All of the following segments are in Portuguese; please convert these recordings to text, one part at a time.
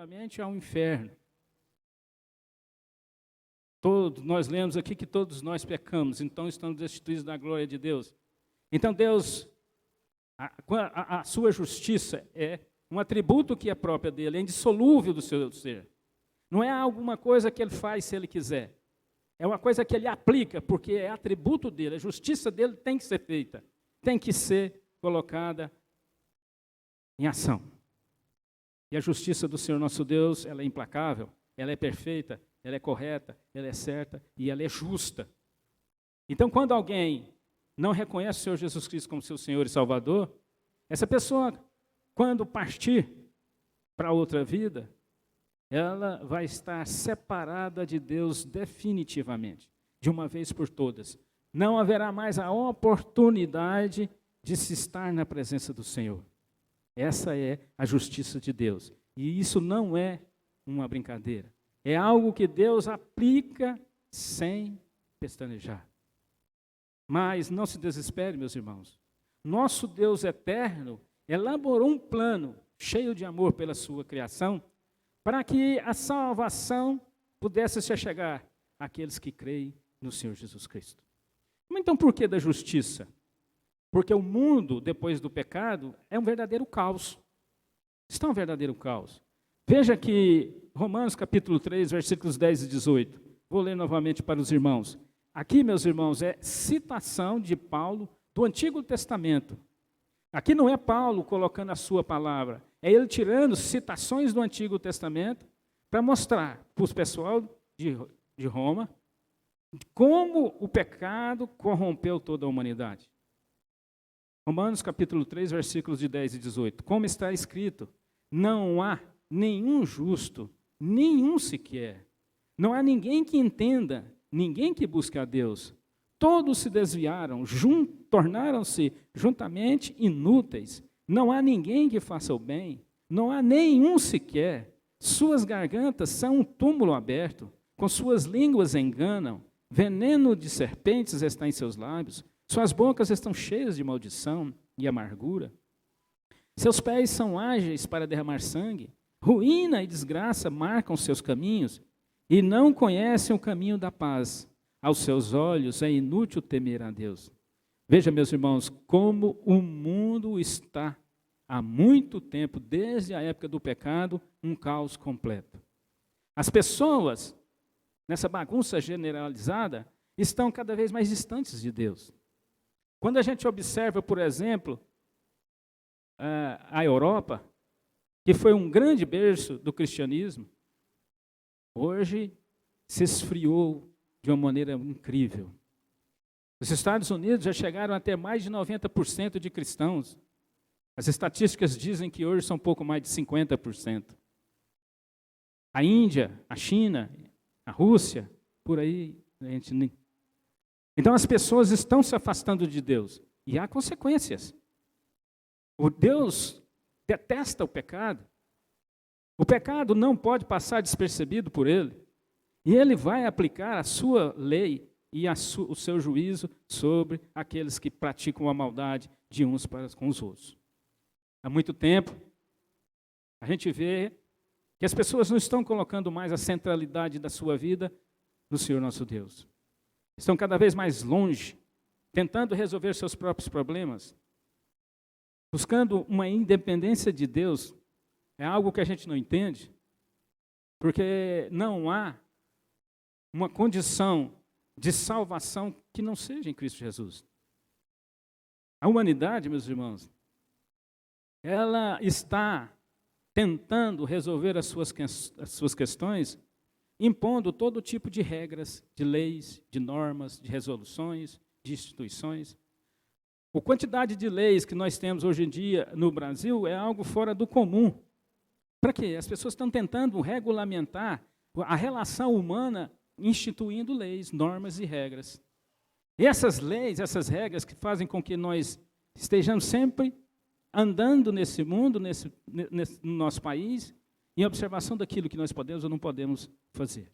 definitivamente ao inferno. Nós lemos aqui que todos nós pecamos, então estamos destituídos da glória de Deus. Então Deus, a sua justiça é um atributo que é próprio dele, é indissolúvel do seu ser. Não é alguma coisa que ele faz se ele quiser. É uma coisa que ele aplica, porque é atributo dele, a justiça dele tem que ser feita, tem que ser colocada em ação. E a justiça do Senhor nosso Deus, ela é implacável, ela é perfeita, ela é correta, ela é certa e ela é justa. Então, quando alguém não reconhece o Senhor Jesus Cristo como seu Senhor e Salvador, essa pessoa, quando partir para outra vida, ela vai estar separada de Deus definitivamente, de uma vez por todas. Não haverá mais a oportunidade de se estar na presença do Senhor. Essa é a justiça de Deus. E isso não é uma brincadeira. É algo que Deus aplica sem pestanejar. Mas não se desespere, meus irmãos. Nosso Deus eterno elaborou um plano cheio de amor pela sua criação, para que a salvação pudesse se chegar àqueles que creem no Senhor Jesus Cristo. Então, por que da justiça? Porque o mundo, depois do pecado, é um verdadeiro caos. Está um verdadeiro caos. Veja que Romanos capítulo 3, versículos 10 e 18. Vou ler novamente para os irmãos. Aqui, meus irmãos, é citação de Paulo do Antigo Testamento. Aqui não é Paulo colocando a sua palavra, é ele tirando citações do Antigo Testamento para mostrar para o pessoal de Roma como o pecado corrompeu toda a humanidade. Romanos capítulo 3, versículos de 10 e 18. Como está escrito, não há nenhum justo, nenhum sequer. Não há ninguém que entenda, ninguém que busque a Deus. Todos se desviaram, tornaram-se juntamente inúteis. Não há ninguém que faça o bem, não há nenhum sequer. Suas gargantas são um túmulo aberto, com suas línguas enganam. Veneno de serpentes está em seus lábios, suas bocas estão cheias de maldição e amargura. Seus pés são ágeis para derramar sangue, ruína e desgraça marcam seus caminhos, e não conhecem o caminho da paz. Aos seus olhos é inútil temer a Deus. Veja, meus irmãos, como o mundo está há muito tempo, desde a época do pecado, um caos completo. As pessoas, nessa bagunça generalizada, estão cada vez mais distantes de Deus. Quando a gente observa, por exemplo, a Europa, que foi um grande berço do cristianismo, hoje se esfriou de uma maneira incrível. Os Estados Unidos já chegaram a ter mais de 90% de cristãos. As estatísticas dizem que hoje são um pouco mais de 50%. A Índia, a China, a Rússia, por aí, a gente nem... Então as pessoas estão se afastando de Deus. E há consequências. O Deus detesta o pecado. O pecado não pode passar despercebido por ele. E ele vai aplicar a sua lei e o seu juízo sobre aqueles que praticam a maldade de uns para com os outros. Há muito tempo, a gente vê que as pessoas não estão colocando mais a centralidade da sua vida no Senhor nosso Deus. Estão cada vez mais longe, tentando resolver seus próprios problemas, buscando uma independência de Deus. É algo que a gente não entende, porque não há uma condição de salvação que não seja em Cristo Jesus. A humanidade, meus irmãos, ela está tentando resolver as suas questões, impondo todo tipo de regras, de leis, de normas, de resoluções, de instituições. A quantidade de leis que nós temos hoje em dia no Brasil é algo fora do comum. Para quê? As pessoas estão tentando regulamentar a relação humana, instituindo leis, normas e regras. E essas leis, essas regras que fazem com que nós estejamos sempre andando nesse mundo, no nosso país, em observação daquilo que nós podemos ou não podemos fazer.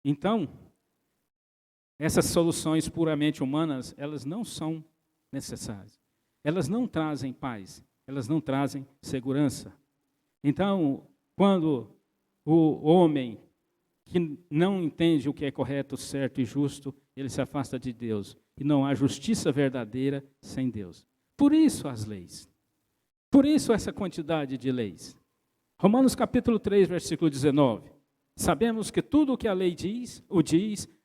Então, essas soluções puramente humanas, elas não são necessárias. Elas não trazem paz, elas não trazem segurança. Então, quando o homem que não entende o que é correto, certo e justo, ele se afasta de Deus. E não há justiça verdadeira sem Deus. Por isso as leis. Por isso essa quantidade de leis. Romanos capítulo 3, versículo 19. Sabemos que tudo o que a lei diz,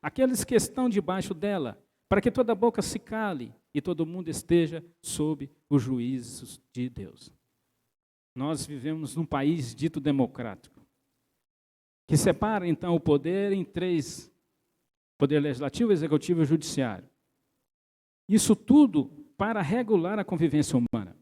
aqueles que estão debaixo dela, para que toda boca se cale e todo mundo esteja sob os juízos de Deus. Nós vivemos num país dito democrático, que separa então o poder em três: poder legislativo, executivo e judiciário. Isso tudo para regular a convivência humana.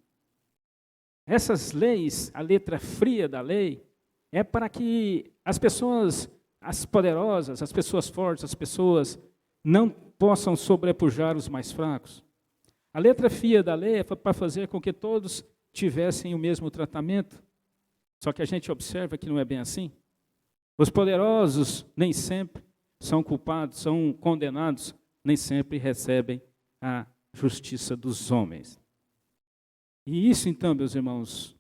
Essas leis, a letra fria da lei, é para que as pessoas, as poderosas, as pessoas fortes, as pessoas não possam sobrepujar os mais fracos. A letra fria da lei é para fazer com que todos tivessem o mesmo tratamento. Só que a gente observa que não é bem assim. Os poderosos nem sempre são culpados, são condenados, nem sempre recebem a justiça dos homens. E isso então, meus irmãos,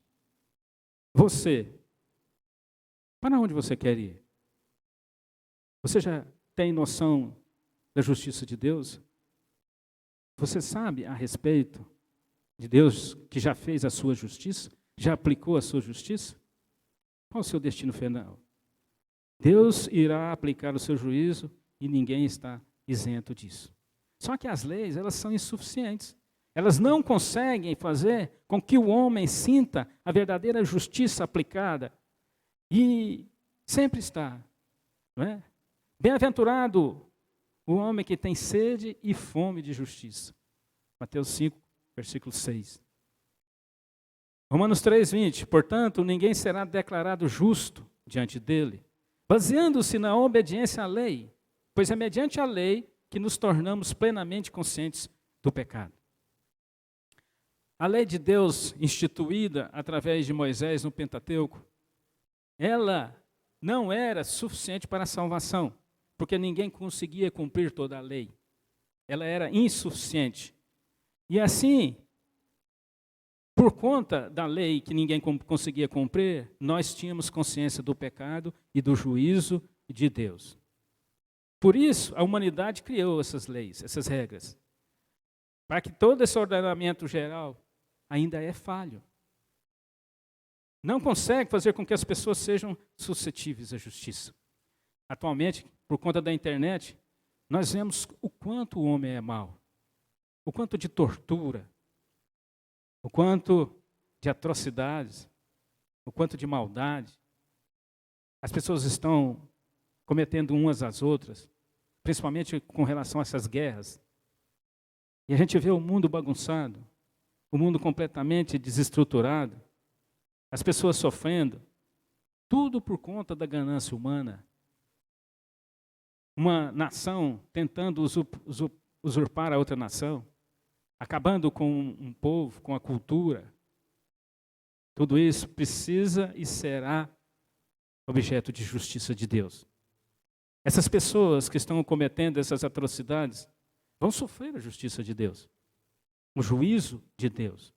você, para onde você quer ir? Você já tem noção da justiça de Deus? Você sabe a respeito de Deus que já fez a sua justiça? Já aplicou a sua justiça? Qual o seu destino final? Deus irá aplicar o seu juízo e ninguém está isento disso. Só que as leis, elas são insuficientes. Elas não conseguem fazer com que o homem sinta a verdadeira justiça aplicada. E sempre está, não é? Bem-aventurado o homem que tem sede e fome de justiça. Mateus 5, versículo 6. Romanos 3, 20. Portanto, ninguém será declarado justo diante dele, baseando-se na obediência à lei, pois é mediante a lei que nos tornamos plenamente conscientes do pecado. A lei de Deus, instituída através de Moisés no Pentateuco, ela não era suficiente para a salvação, porque ninguém conseguia cumprir toda a lei. Ela era insuficiente. E assim, por conta da lei que ninguém conseguia cumprir, nós tínhamos consciência do pecado e do juízo de Deus. Por isso, a humanidade criou essas leis, essas regras, para que todo esse ordenamento geral ainda é falho. Não consegue fazer com que as pessoas sejam suscetíveis à justiça. Atualmente, por conta da internet, nós vemos o quanto o homem é mau, o quanto de tortura, o quanto de atrocidades, o quanto de maldade. As pessoas estão cometendo umas às outras, principalmente com relação a essas guerras. E a gente vê o mundo bagunçado, o mundo completamente desestruturado, as pessoas sofrendo, tudo por conta da ganância humana. Uma nação tentando usurpar a outra nação, acabando com um povo, com a cultura. Tudo isso precisa e será objeto de justiça de Deus. Essas pessoas que estão cometendo essas atrocidades vão sofrer a justiça de Deus, o juízo de Deus.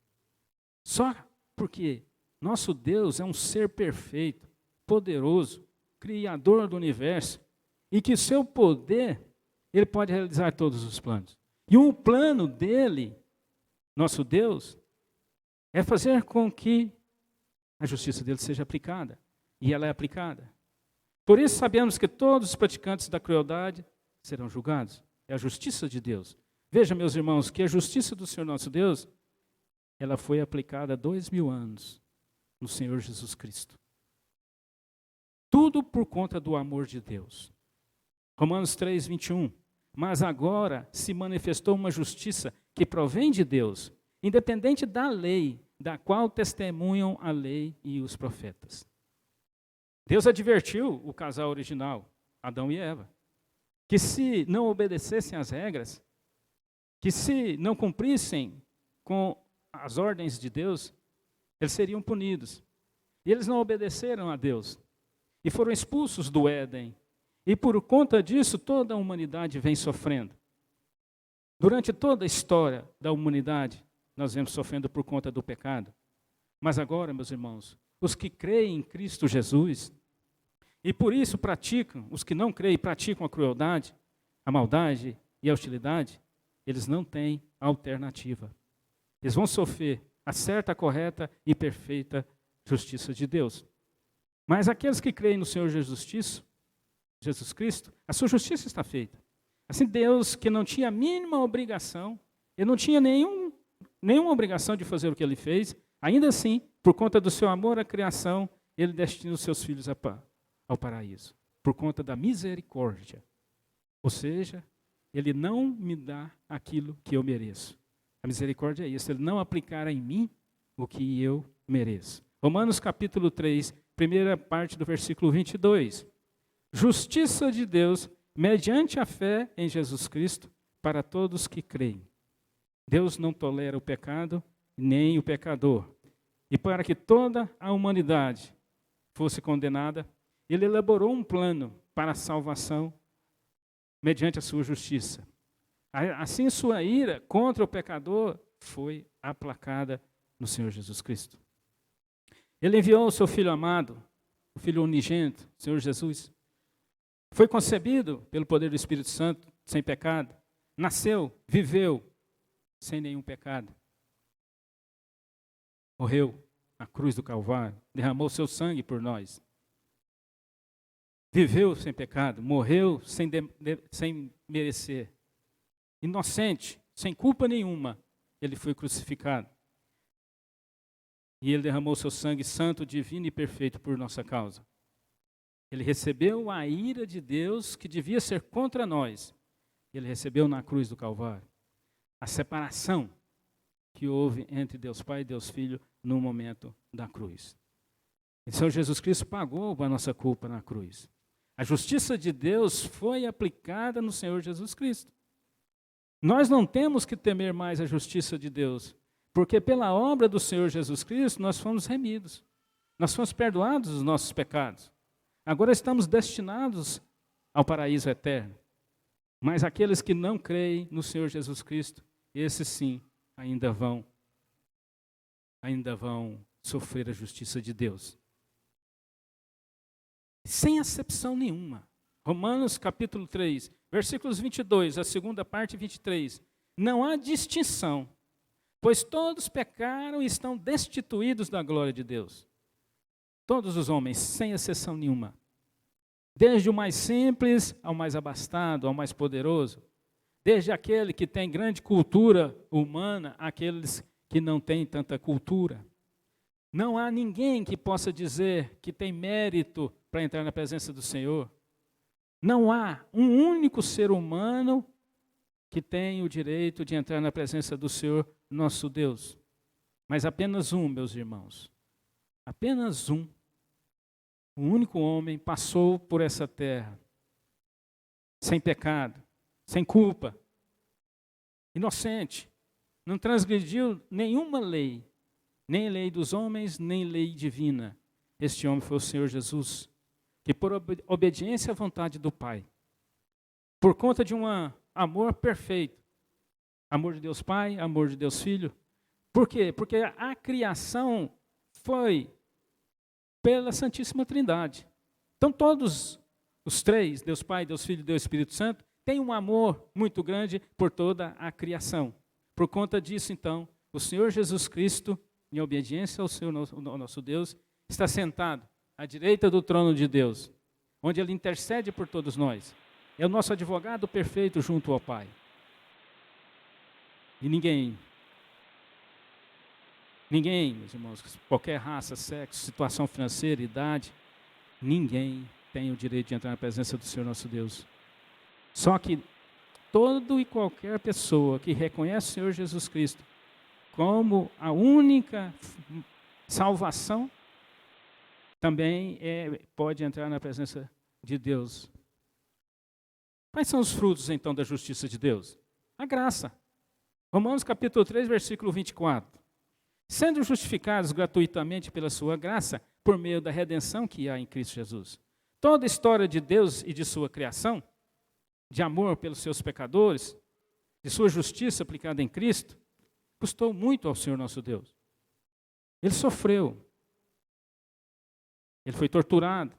Só porque nosso Deus é um ser perfeito, poderoso, criador do universo, e que o seu poder, ele pode realizar todos os planos. E um plano dele, nosso Deus, é fazer com que a justiça dele seja aplicada. E ela é aplicada. Por isso sabemos que todos os praticantes da crueldade serão julgados. É a justiça de Deus. Veja, meus irmãos, que a justiça do Senhor nosso Deus, ela foi aplicada há 2000 anos no Senhor Jesus Cristo. Tudo por conta do amor de Deus. Romanos 3, 21. Mas agora se manifestou uma justiça que provém de Deus, independente da lei, da qual testemunham a lei e os profetas. Deus advertiu o casal original, Adão e Eva, que se não obedecessem às regras, que se não cumprissem com as ordens de Deus, eles seriam punidos. E eles não obedeceram a Deus e foram expulsos do Éden. E por conta disso, toda a humanidade vem sofrendo. Durante toda a história da humanidade, nós vemos sofrendo por conta do pecado. Mas agora, meus irmãos, os que creem em Cristo Jesus. E por isso os que não creem, praticam a crueldade, a maldade e a hostilidade, eles não têm alternativa. Eles vão sofrer a certa, correta e perfeita justiça de Deus. Mas aqueles que creem no Senhor Jesus Cristo, a sua justiça está feita. Assim, Deus, que não tinha a mínima obrigação, ele não tinha nenhuma obrigação de fazer o que ele fez, ainda assim, por conta do seu amor à criação, ele destina os seus filhos ao paraíso, por conta da misericórdia. Ou seja, ele não me dá aquilo que eu mereço. A misericórdia é isso, ele não aplicar em mim o que eu mereço. Romanos capítulo 3, primeira parte do versículo 22. Justiça de Deus, mediante a fé em Jesus Cristo, para todos que creem. Deus não tolera o pecado, nem o pecador. E para que toda a humanidade fosse condenada, ele elaborou um plano para a salvação mediante a sua justiça. Assim, sua ira contra o pecador foi aplacada no Senhor Jesus Cristo. Ele enviou o seu Filho amado, o Filho unigênito, o Senhor Jesus. Foi concebido pelo poder do Espírito Santo, sem pecado. Nasceu, viveu, sem nenhum pecado. Morreu na cruz do Calvário, derramou seu sangue por nós. Viveu sem pecado, morreu sem merecer. Inocente, sem culpa nenhuma, ele foi crucificado. E ele derramou seu sangue santo, divino e perfeito por nossa causa. Ele recebeu a ira de Deus que devia ser contra nós. Ele recebeu na cruz do Calvário a separação que houve entre Deus Pai e Deus Filho no momento da cruz. E o Senhor Jesus Cristo pagou a nossa culpa na cruz. A justiça de Deus foi aplicada no Senhor Jesus Cristo. Nós não temos que temer mais a justiça de Deus, porque pela obra do Senhor Jesus Cristo nós fomos remidos. Nós fomos perdoados dos nossos pecados. Agora estamos destinados ao paraíso eterno. Mas aqueles que não creem no Senhor Jesus Cristo, esses sim ainda vão sofrer a justiça de Deus. Sem acepção nenhuma. Romanos capítulo 3, versículos 22, a segunda parte 23. Não há distinção, pois todos pecaram e estão destituídos da glória de Deus. Todos os homens, sem exceção nenhuma. Desde o mais simples ao mais abastado, ao mais poderoso. Desde aquele que tem grande cultura humana, àqueles que não têm tanta cultura. Não há ninguém que possa dizer que tem mérito para entrar na presença do Senhor. Não há um único ser humano que tem o direito de entrar na presença do Senhor, nosso Deus. Mas apenas um, meus irmãos. Apenas um. Um único homem passou por essa terra, sem pecado, sem culpa, inocente, não transgrediu nenhuma lei, nem lei dos homens, nem lei divina. Este homem foi o Senhor Jesus, que por obediência à vontade do Pai, por conta de um amor perfeito, amor de Deus Pai, amor de Deus Filho. Por quê? Porque a criação foi pela Santíssima Trindade. Então todos os três, Deus Pai, Deus Filho e Deus Espírito Santo, têm um amor muito grande por toda a criação. Por conta disso, então, o Senhor Jesus Cristo, em obediência ao Senhor, nosso Deus, está sentado à direita do trono de Deus, onde Ele intercede por todos nós. É o nosso advogado perfeito junto ao Pai. E ninguém, meus irmãos, qualquer raça, sexo, situação financeira, idade, ninguém tem o direito de entrar na presença do Senhor nosso Deus. Só que todo e qualquer pessoa que reconhece o Senhor Jesus Cristo como a única salvação, também pode entrar na presença de Deus. Quais são os frutos, então, da justiça de Deus? A graça. Romanos capítulo 3, versículo 24. Sendo justificados gratuitamente pela sua graça, por meio da redenção que há em Cristo Jesus. Toda a história de Deus e de sua criação, de amor pelos seus pecadores, de sua justiça aplicada em Cristo, custou muito ao Senhor nosso Deus. Ele sofreu. Ele foi torturado.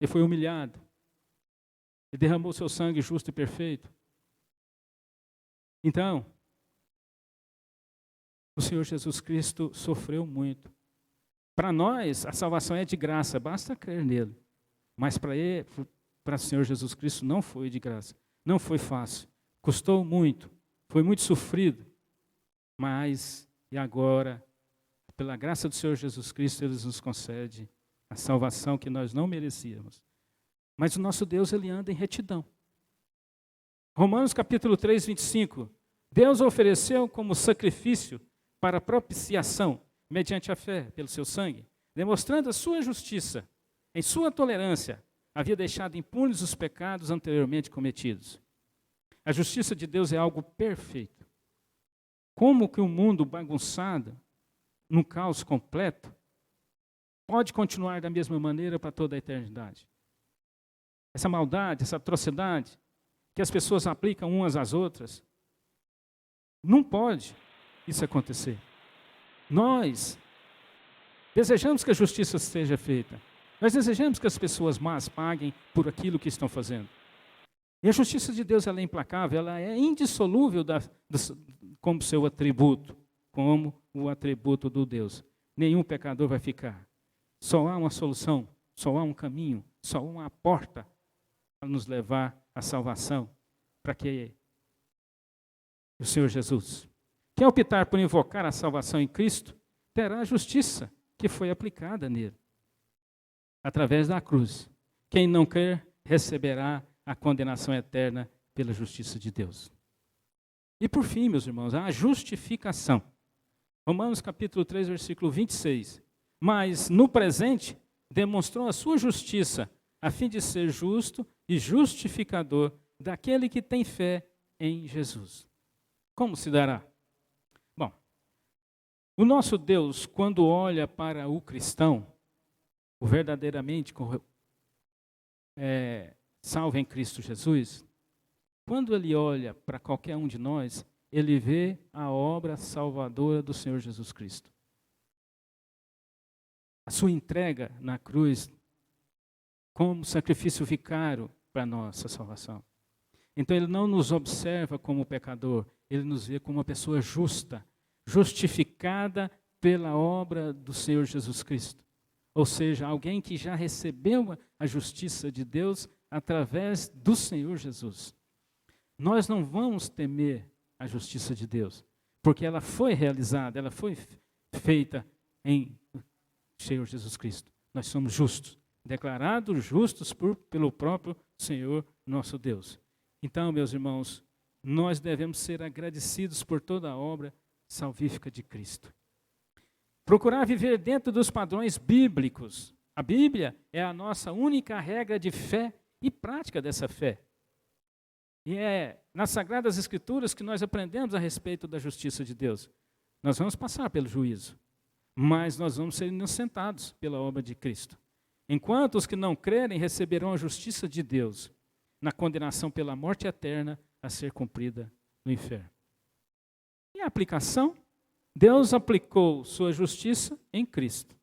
Ele foi humilhado. Ele derramou seu sangue justo e perfeito. Então, o Senhor Jesus Cristo sofreu muito. Para nós, a salvação é de graça, basta crer nele. Mas para o Senhor Jesus Cristo não foi de graça. Não foi fácil. Custou muito. Foi muito sofrido. Mas, e agora, pela graça do Senhor Jesus Cristo, Ele nos concede a salvação que nós não merecíamos. Mas o nosso Deus, Ele anda em retidão. Romanos capítulo 3, 25. Deus ofereceu como sacrifício para propiciação, mediante a fé, pelo seu sangue, demonstrando a sua justiça, em sua tolerância, havia deixado impunes os pecados anteriormente cometidos. A justiça de Deus é algo perfeito. Como que um mundo bagunçado, num caos completo, pode continuar da mesma maneira para toda a eternidade? Essa maldade, essa atrocidade que as pessoas aplicam umas às outras, não pode isso acontecer. Nós desejamos que a justiça seja feita. Nós desejamos que as pessoas más paguem por aquilo que estão fazendo. E a justiça de Deus, ela é implacável, ela é indissolúvel como seu atributo, como o atributo do Deus. Nenhum pecador vai ficar. Só há uma solução, só há um caminho, só há uma porta para nos levar à salvação, para que o Senhor Jesus, quem optar por invocar a salvação em Cristo, terá a justiça que foi aplicada nele, através da cruz. Quem não crer, receberá a condenação eterna pela justiça de Deus. E por fim, meus irmãos, a justificação. Romanos capítulo 3, versículo 26. Mas, no presente, demonstrou a sua justiça, a fim de ser justo e justificador daquele que tem fé em Jesus. Como se dará? Bom, o nosso Deus, quando olha para o cristão, o verdadeiramente salvo em Cristo Jesus, quando Ele olha para qualquer um de nós, Ele vê a obra salvadora do Senhor Jesus Cristo. A sua entrega na cruz como sacrifício vicário para a nossa salvação. Então Ele não nos observa como pecador, Ele nos vê como uma pessoa justa, justificada pela obra do Senhor Jesus Cristo. Ou seja, alguém que já recebeu a justiça de Deus através do Senhor Jesus. Nós não vamos temer a justiça de Deus, porque ela foi realizada, ela foi feita em Senhor Jesus Cristo. Nós somos justos, declarados justos pelo próprio Senhor nosso Deus. Então, meus irmãos, nós devemos ser agradecidos por toda a obra salvífica de Cristo. Procurar viver dentro dos padrões bíblicos. A Bíblia é a nossa única regra de fé e prática dessa fé. E é nas Sagradas Escrituras que nós aprendemos a respeito da justiça de Deus. Nós vamos passar pelo juízo, mas nós vamos ser inocentados pela obra de Cristo. Enquanto os que não crerem receberão a justiça de Deus na condenação pela morte eterna a ser cumprida no inferno. E a aplicação? Deus aplicou sua justiça em Cristo.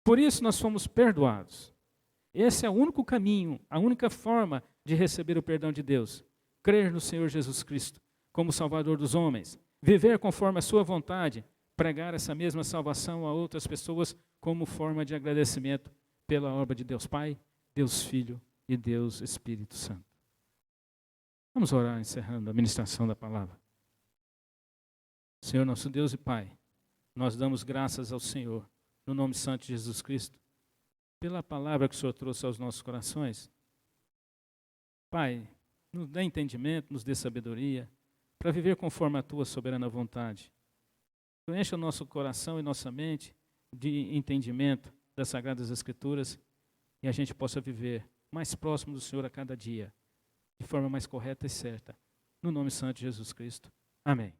Por isso nós fomos perdoados. Esse é o único caminho, a única forma de receber o perdão de Deus. Crer no Senhor Jesus Cristo como Salvador dos homens. Viver conforme a sua vontade. Pregar essa mesma salvação a outras pessoas como forma de agradecimento pela obra de Deus Pai, Deus Filho e Deus Espírito Santo. Vamos orar encerrando a ministração da palavra. Senhor nosso Deus e Pai, nós damos graças ao Senhor, no nome santo de Jesus Cristo, pela palavra que o Senhor trouxe aos nossos corações. Pai, nos dê entendimento, nos dê sabedoria, para viver conforme a Tua soberana vontade. Tu encha o nosso coração e nossa mente de entendimento das Sagradas Escrituras e a gente possa viver mais próximo do Senhor a cada dia, de forma mais correta e certa. No nome santo de Jesus Cristo. Amém.